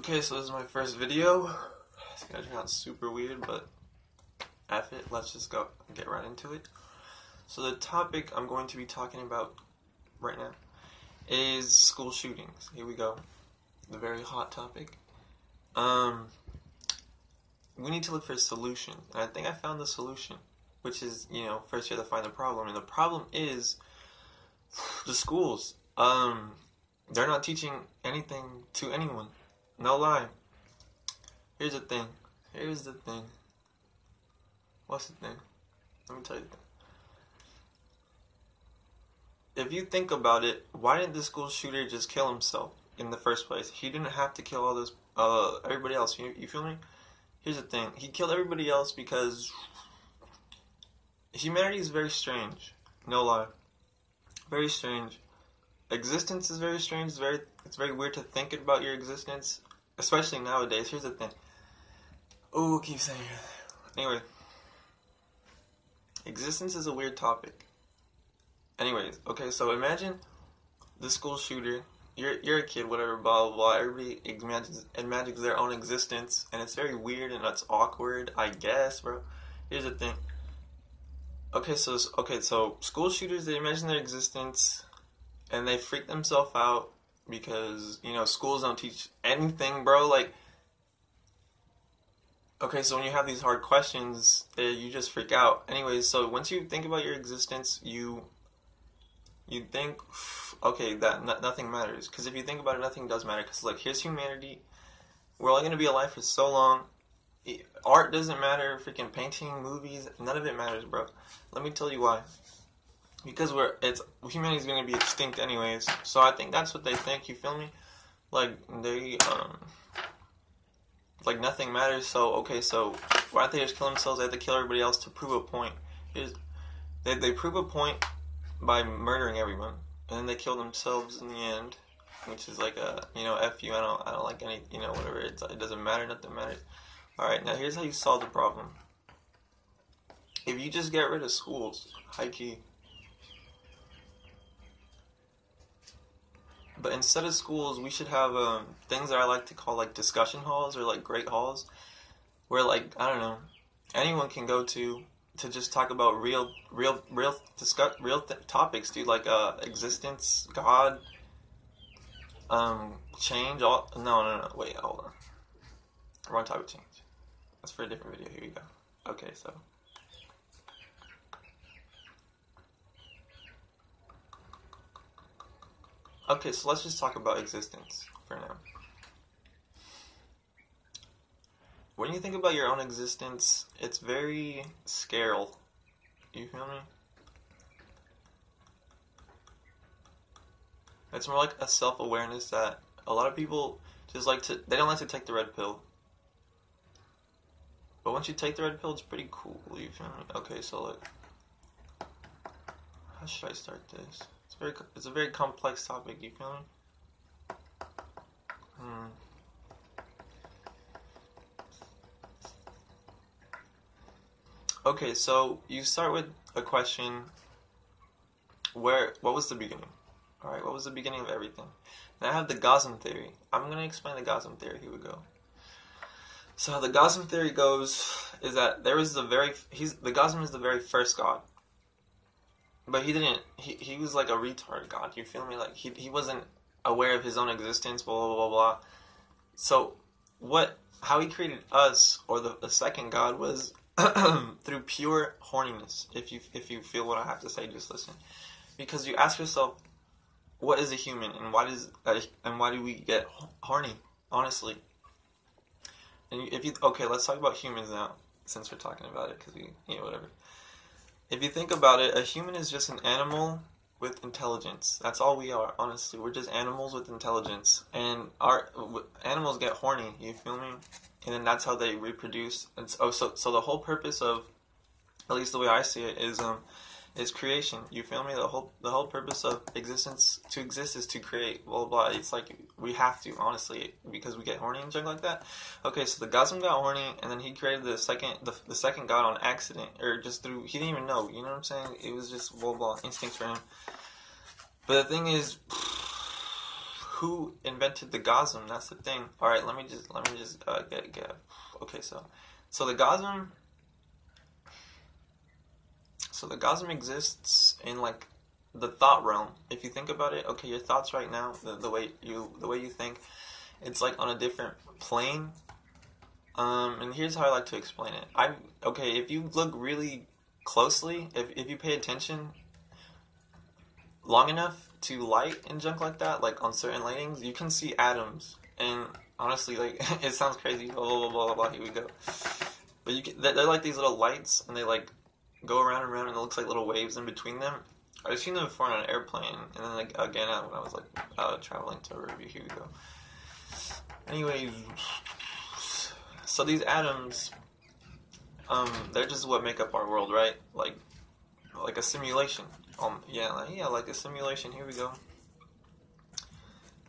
Okay, so this is my first video. It's gonna turn out super weird, but F it, let's just go get right into it. So the topic I'm going to be talking about right now is school shootings. Here we go. The very hot topic. We need to look for a solution. And I think I found the solution, which is, first you have to find the problem. And the problem is the schools. They're not teaching anything to anyone. No lie. Here's the thing. What's the thing? Let me tell you the thing. If you think about it, why didn't the school shooter just kill himself in the first place? He didn't have to kill all those everybody else. You feel me? Here's the thing. He killed everybody else because humanity is very strange. No lie. Very strange. Existence is very strange. It's very weird to think about your existence, especially nowadays. Here's the thing. Oh, keep saying it. Anyway, existence is a weird topic. Anyways, okay, so imagine the school shooter. You're a kid, whatever, blah blah blah. Everybody imagines their own existence, and it's very weird and it's awkward, I guess, bro. Here's the thing. Okay, so school shooters, they imagine their existence. And they freak themselves out because, schools don't teach anything, bro. Like, okay, so when you have these hard questions, you just freak out. Anyways, so once you think about your existence, you think, okay, that nothing matters. Because if you think about it, nothing does matter. Because, like, here's humanity. We're all going to be alive for so long. Art doesn't matter. Freaking painting, movies, none of it matters, bro. Let me tell you why. Because humanity's gonna be extinct anyways, so I think that's what they think. You feel me? Like like nothing matters. So why don't they just kill themselves? They have to kill everybody else to prove a point. They prove a point by murdering everyone, and then they kill themselves in the end, which is like F you. I don't like any whatever. It doesn't matter. Nothing matters. All right, now here's how you solve the problem. If you just get rid of schools, high key. But instead of schools, we should have things that I like to call like discussion halls or like great halls, where like I don't know, anyone can go to just talk about real topics, dude. Like existence, God, change. No. Wait, hold on. Wrong type of change. That's for a different video. Here we go. Okay, so. Okay, so let's just talk about existence for now. When you think about your own existence, it's very scary. You feel me? It's more like a self-awareness that a lot of people just they don't like to take the red pill. But once you take the red pill, it's pretty cool, you feel me? Okay, so like, how should I start this? It's a very complex topic, you feel me? Okay, so you start with a question. What was the beginning? Alright, what was the beginning of everything? Now I have the Gaussian theory. I'm going to explain the Gaussian theory. Here we go. So how the Gaussian theory goes is that the Gaussian is the very first God. But he was like a retard God, you feel me? Like, he wasn't aware of his own existence, blah, blah, blah, blah. So, how he created us, or the second God, was through pure horniness. If you feel what I have to say, just listen. Because you ask yourself, what is a human, and why do we get horny, honestly? And let's talk about humans now, since we're talking about it, because whatever. If you think about it, a human is just an animal with intelligence. That's all we are, honestly. We're just animals with intelligence. And our animals get horny, you feel me? And then that's how they reproduce. And so the whole purpose of, at least the way I see it, is creation. You feel me? The whole purpose of existence, to exist, is to create. Blah, blah, blah. It's like we have to, honestly, because we get horny and junk like that. Okay, so the Gaussian got horny, and then he created the second God on accident, or just through, he didn't even know. You know what I'm saying? It was just blah blah instinct for him. But the thing is, who invented the Gosm? That's the thing. All right, let me just get. Okay, so the Gosm. So the Gosm exists in like the thought realm. If you think about it, okay, your thoughts right now, the way you think, it's like on a different plane. And here's how I like to explain it. If you look really closely, if you pay attention long enough to light and junk like that, like on certain lightings, you can see atoms. And honestly, like, it sounds crazy, blah, blah, blah, blah, blah, here we go. But they're like these little lights, and they like go around and around, and it looks like little waves in between them. I've seen them before on an airplane, and then like again when I was like traveling to a review. Here we go. Anyways, so these atoms, they're just what make up our world, right? Like a simulation. Like a simulation. Here we go.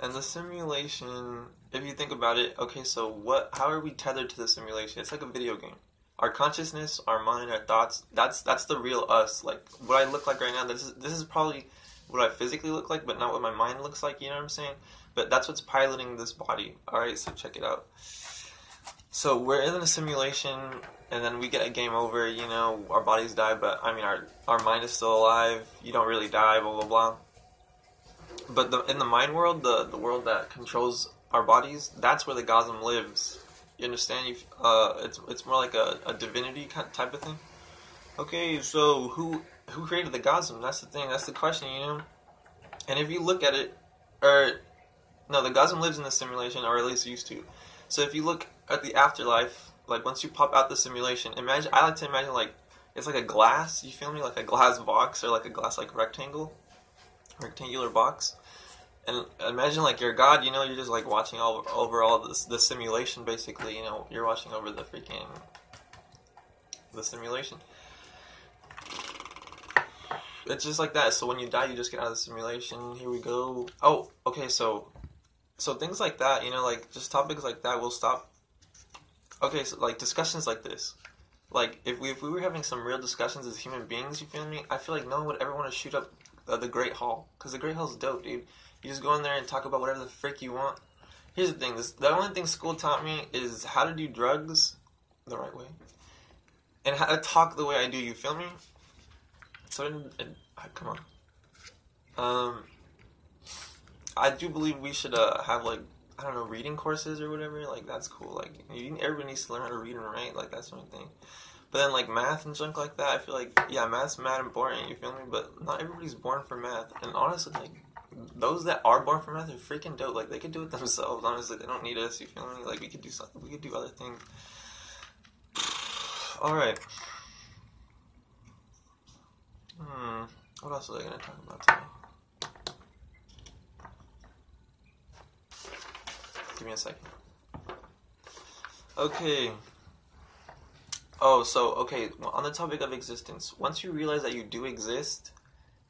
And the simulation, if you think about it, okay, so how are we tethered to the simulation? It's like a video game. Our consciousness, our mind, our thoughts, that's the real us. Like, what I look like right now, this is probably what I physically look like, but not what my mind looks like, you know what I'm saying? But that's what's piloting this body. Alright, so check it out. So we're in a simulation, and then we get a game over, you know, our bodies die, but I mean, our mind is still alive, you don't really die, blah, blah, blah. But in the mind world, the world that controls our bodies, that's where the Gosm lives. You understand? It's more like a divinity type of thing. Okay, so who created the Gosm? That's the thing. That's the question, you know? And if you look at it, the Gosm lives in the simulation, or at least used to. So if you look at the afterlife, like once you pop out the simulation, I like to imagine like it's like a glass. You feel me? Like a glass box, or like a glass like rectangular box. And imagine like you're God, you know, you're just like watching over all the simulation, basically, you know, you're watching over the simulation. It's just like that. So when you die, you just get out of the simulation. Here we go. Oh, okay, so things like that, you know, like just topics like that will stop. Okay, so like discussions like this. Like if we were having some real discussions as human beings, you feel me? I feel like no one would ever want to shoot up the Great Hall, because the Great Hall's dope, dude. You just go in there and talk about whatever the frick you want. Here's the thing. The only thing school taught me is how to do drugs the right way. And how to talk the way I do, you feel me? So, come on. I do believe we should have, like, I don't know, reading courses or whatever. Like, that's cool. Like, everybody needs to learn how to read and write. Like, that's the only thing. But then, like, math and junk like that, I feel like, yeah, math's mad important, you feel me? But not everybody's born for math. And honestly, like, those that are born for math are freaking dope. Like, they can do it themselves, honestly. They don't need us, you feel me? Like, we could do something. We could do other things. Alright. What else was I going to talk about today? Give me a second. Okay. Okay, on the topic of existence, once you realize that you do exist,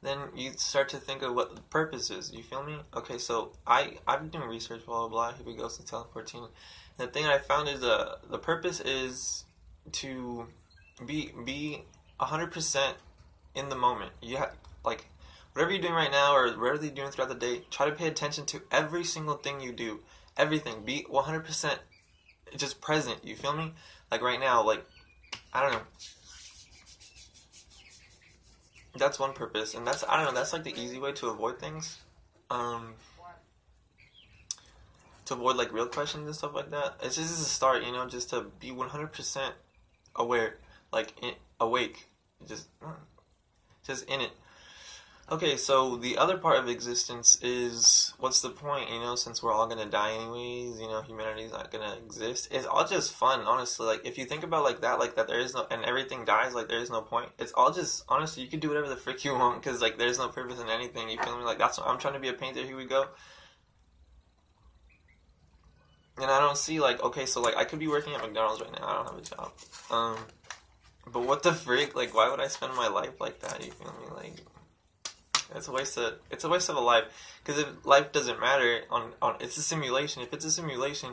then you start to think of what the purpose is, you feel me? Okay, so I've been doing research, blah, blah, blah, here we go, since 2014. And the thing I found is the purpose is to be 100% in the moment. You have, like, whatever you're doing right now, or whatever you're doing throughout the day, try to pay attention to every single thing you do. Everything. Be 100% just present, you feel me? Like right now, like, I don't know. That's one purpose, and that's, I don't know, that's like the easy way to avoid things. To avoid like real questions and stuff like that. It's just a start, you know, just to be 100% aware, like awake, just in it. Okay, so the other part of existence is, what's the point, you know, since we're all gonna die anyways, you know, humanity's not gonna exist. It's all just fun, honestly. Like, if you think about like that there is no, and everything dies, like, there is no point. It's all just, honestly, you can do whatever the frick you want, because, like, there's no purpose in anything, you feel me? Like, that's what, I'm trying to be a painter, here we go. And I don't see, like, okay, so, like, I could be working at McDonald's right now, I don't have a job. But what the frick, like, why would I spend my life like that, you feel me? Like, it's a waste of a life, because if life doesn't matter on it's a simulation. If it's a simulation,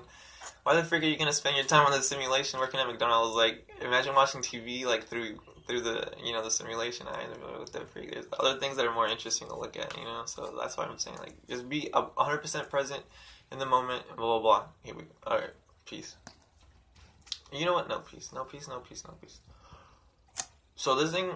why the frick are you gonna spend your time on the simulation working at McDonald's? Like, imagine watching TV like through through the, you know, the simulation. I ended up with the freak. There's other things that are more interesting to look at, you know. So that's why I'm saying, like, just be 100% present in the moment. Blah blah blah. Here we go. All right, peace. You know what? No peace. No peace. No peace. No peace. So this thing.